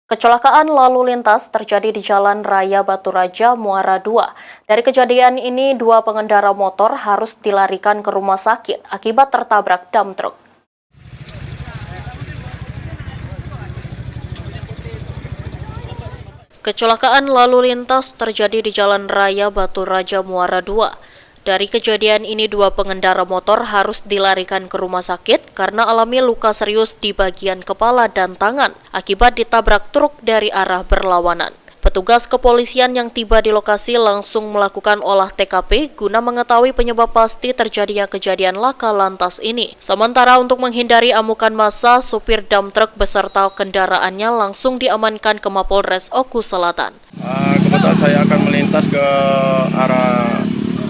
Kecelakaan lalu lintas terjadi di Jalan Raya Batu Raja, Muara II. Dari kejadian ini, dua pengendara motor harus dilarikan ke rumah sakit akibat tertabrak dam truk. Kecelakaan lalu lintas terjadi di Jalan Raya Batu Raja, Muara II. Dari kejadian ini, dua pengendara motor harus dilarikan ke rumah sakit karena alami luka serius di bagian kepala dan tangan akibat ditabrak truk dari arah berlawanan. Petugas kepolisian yang tiba di lokasi langsung melakukan olah TKP guna mengetahui penyebab pasti terjadinya kejadian laka lantas ini. Sementara untuk menghindari amukan massa, supir dam truk beserta kendaraannya langsung diamankan ke Mapolres Oku Selatan. Kebetulan saya akan melintas ke arah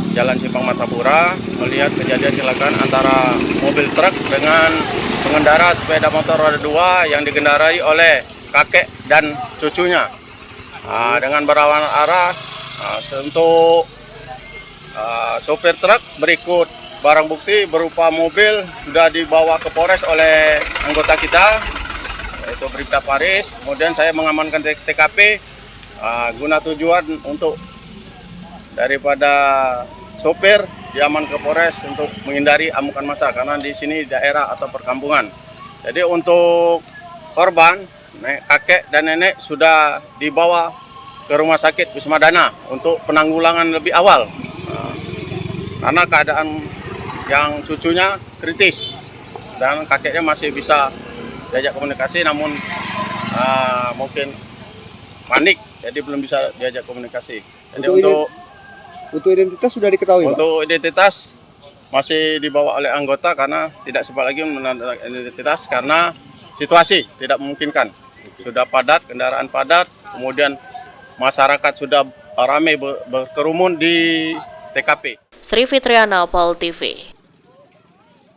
Jalan Simpang Martapura, melihat kejadian kecelakaan antara mobil truk dengan pengendara sepeda motor roda 2 yang dikendarai oleh kakek dan cucunya. Dengan berlawanan arah, untuk sopir truk berikut barang bukti berupa mobil sudah dibawa ke Polres oleh anggota kita, yaitu Bribda Paris. Kemudian saya mengamankan TKP guna tujuan untuk daripada sopir diaman ke Polres untuk menghindari amukan massa karena di sini daerah atau perkampungan. Jadi untuk korban, kakek dan nenek sudah dibawa ke rumah sakit Wisma Dana untuk penanggulangan lebih awal. Karena keadaan yang cucunya kritis dan kakeknya masih bisa diajak komunikasi, namun mungkin panik, jadi belum bisa diajak komunikasi. Jadi untuk identitas sudah diketahui, Pak? Untuk identitas masih dibawa oleh anggota karena tidak sempat lagi menentukan identitas karena situasi tidak memungkinkan. Sudah padat, kendaraan padat, kemudian masyarakat sudah ramai berkerumun di TKP. Sri Fitriana, PAL TV.